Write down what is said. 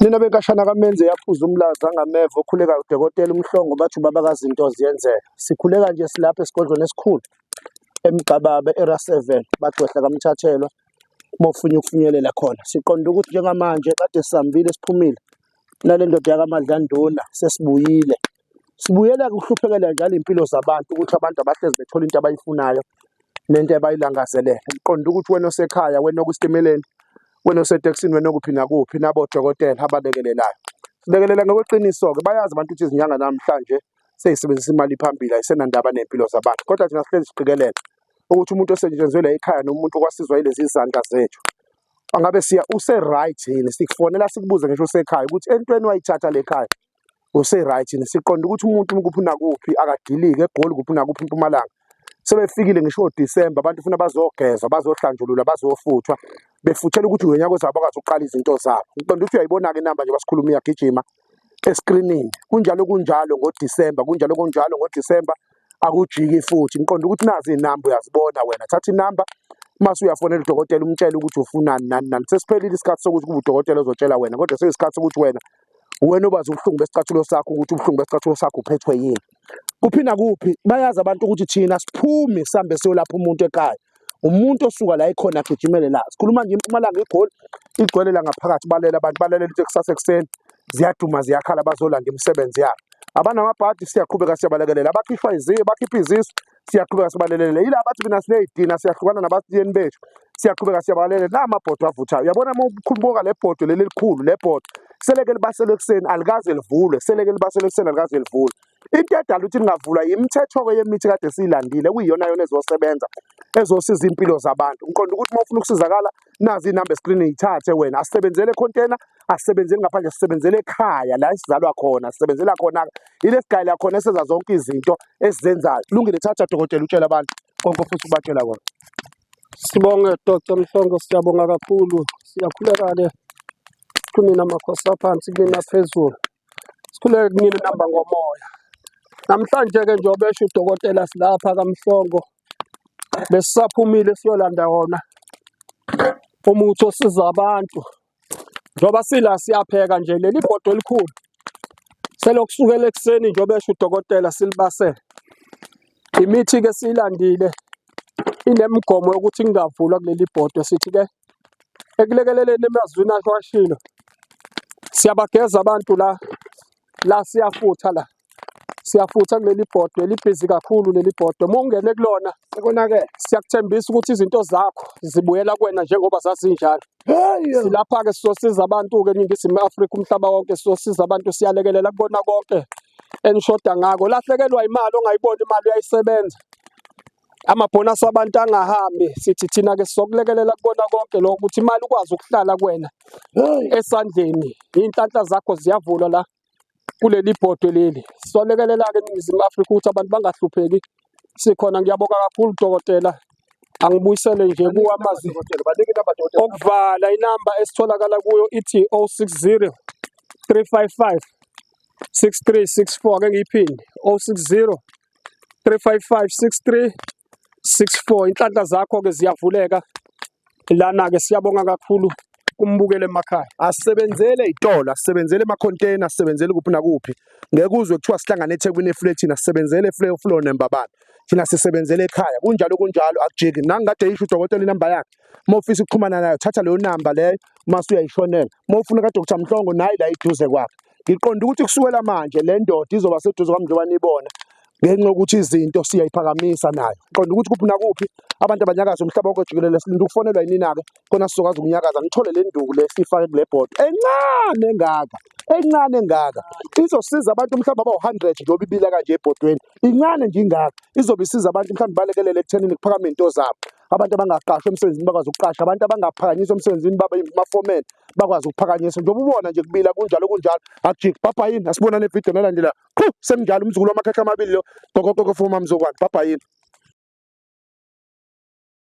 Nina benkashana kaMenze yaphuza umlaza ngameva okhuleka udokotela uMhlongo bathi ubabakazi into ziyenzeka. Sikhuleka nje silapha esigodlweni esikhulu eMgcababe era 7 bagcwehla kaMthathelwa mawufuna ukufinyelela khona. Siqonda ukuthi njengamanje kade sihambile siphumile nale ndoda yakaMadlanduna sesibuyile. Sibuyela ukuhluphekela njalo impilo zabantu ukuthi abantu abahlezi bethola into abayifunayo nento abayilangazelele. Siqonda ukuthi wena osekhaya, wena okusitimeleni, wena osetekisini, wena okuphi nakuphi nabodokotela abalekelelayo. Silekelela ngokweqiniso-ke, bayazi abantu ukuthi izinyanga namhlanje seyisebenzisa imali phambili ayisenandaba ney'mpilo zabantu, kodwa thina sihlezi siqikelela ukuthi umuntu osetshenzelwe ekhaya nomuntu okwasizwa yilezi izandla zethu angabe use-right yini. Sikufonela sikubuze ngisho usekhaya ukuthi entweni wayithatha le khaya use-right yini. Siqonda ukuthi umuntu kuphi nakuphi akadilike eGoli, kuphi nakuphi eMpumalanga sebefikile ngisho ngoDisemba abantu funa bazogezwa, bazohlanjululwa, bazofuthwa befuthela ukuthi ngonyaka zabo bakwazi ukuqala izinto zabo. Ngiqonda ukuthi uyayibona-ke inamba nje basikhuluma iyagijima eskrinini. Kunjalo ngoDisemba, kunjalo ngoDisemba akujiki futhi. Ngiqonda ukuthi nazi iy'namba uyazibona wena. Thatha inamba mase uyafonela udokotela umtshele ukuthi ufunani nani nani. Sesiphelile isikhathi sokuthi kube udokotela ozotshela wena, kodwa seyisikhathi sokuthi wena obazi ubuhlungu besicathulo sakho ukuthi ubuhlungu besicathulo sakho uphethwe yini. Kuphi nakuphi bayazi abantu ukuthi thina siphumi sihambe siyolapha umuntu ekhaya. Umuntu osuka la ekhona agijimele la. Sikhuluma nje eMpumalanga eGoli igcwele la ngaphakathi, balela abantu balalela iteksasa ekuseni, ziyaduma ziyakhala bazolanda imisebenzi yabo. Abanamabhadi siyaqhubeka siyabalekelela, abakhishwa iziyo bakhipha izisu siyaqhubeka sibalekelela. Yila bathi mina siney'dina siyahlukana nabatiyeni bethu siyaqhubeka siyabalekelela. La amabhodo avuthayo, uyabona uma ukhuluma le bhodo leli elikhulu, le bhodo seleke libaselwe ekuseni alikaze livulwe, seleke libaselwe ekuseni alikaze livulwe. Into edala ukuthi lingavulwa yimithetho-ke yemithi kade siyilandile ekuyiyona yona ezosebenza ezosiza impilo zabantu. Ngiqonda ukuthi uma ufuna ukusizakala nazi inamba eskrini yithathe wena. Asisebenzele ekhontena, asisebenzeli ngaphandle, sisebenzele ekhaya la esizalwa khona, sisebenzela khona ile sigayela khona esenza zonke izinto esizenzayo. Kulungile, thatha dokotela utshela abantu konke ofisa ukubatshela kona. Sibonge Dr. Mhlongo, siyabonga kakhulu. Siyakhuleka-ke kunina makhosi aphansi, kunina phezulu, sikhuleke kunina namba ngomoya. Namhlanje-ke njengoba esho udokotela silapha kaMhlongo besisaphumile siyolanda wona umuthi osiza abantu. Njengoba sila siyapheka nje leli bhodo elikhulu selokusukela ekuseni njengoba esho udokotela silibasele. Imithi-ke siyilandile inemigomo yokuthi ingavulwa kuleli bhodo. Sithi-ke ekulekeleleni emazwini ashilo siyabageza abantu la siyafutha la. Siyafutha kuleli bhodo elibhizi kakhulu leli bhodo. Uma ungene kulona Sekonake siyakuthembisa ukuthi izinto zakho zibuyela kuwena njengoba zazinjalo. Silapha-ke sizosiza abantu-ke eNingizimu Afrika, umhlaba wonke sizosiza abantu, siyalekelela kubona konke enishoda ngako. Lahlekelwa imali ongayiboni imali uyayisebenza, amabhonasi abantu angahambi, sithi thina-ke sizokulekelela kubona konke lokho ukuthi imali ukwazi ukuhlala kuwena esandleni. Iy'nhlanhla zakho ziyavulwa la kuleli bhodo leli. Sizolekelela-ke eNingizimu Afrika ukuthi abantu bangahlupheki. Sikhona, ngiyabonga kakhulu dokotela. Angibuyisele nje kuwe amazwi okuvala. Inamba esitholakala kuyo ithi 060 355 6364. Ake ngiyiphinde 060 355 6364. Inhlanhla zakho-ke ziyavuleka lana-ke. Siyabonga kakhulu kumbukele emakhaya. asisebenzele ey'tolo, asisebenzele emakhontena, asisebenzele kuphi nakuphi. Ngeke uzwe kuthiwa sihlangane eThekwini eflethini, asisebenzele flow nembabane. Thina sisebenzele ekhaya. Kunjalo akujiki. Nangikade yisho udokotela inamba yakhe. Uma ufisa ukuxhumana nayo, thatha leyo namba leyo mase uyayishonela. Uma ufuna kaDr. Mhlongo nayi la iduze kwakhe. Ngiqonda ukuthi kusukela manje le ndoda izoba seduze kwami njengoba nibona ngenxa yokuthi izinto siyayiphakamisa nayo. Ngiqonda ukuthi kuphi nakuphi abantu abanyakaza umhlaba wonke jikelele silinde ukufonelwa yinina-ke khona sizokwazi ukunyakaza. Ngithole le nduku le siyifake kule bhodo encane engaka izosiza abantu mhlawumbe abawu-100 njengoba ibila kanje ebhodweni. Incane nje ingaka izobe isiza abantu mhlawumbe balekelele ekuthenini kuphakame iy'nto zabo. Abantu abangaqashwa emsebenzini bakwazi ukuqasha, abantu abangaphakanyiswa emsebenzini babe amafomeni bakwazi ukuphakanyiswa. Njengoba ubona nje kubila kunjalo akujiki. Bhabhayini, asibonane evidiyo nalandela. Seminjalo umzukulu wamakhekhe amabili lo gogogogo for umamzokwane. Bhabhayini.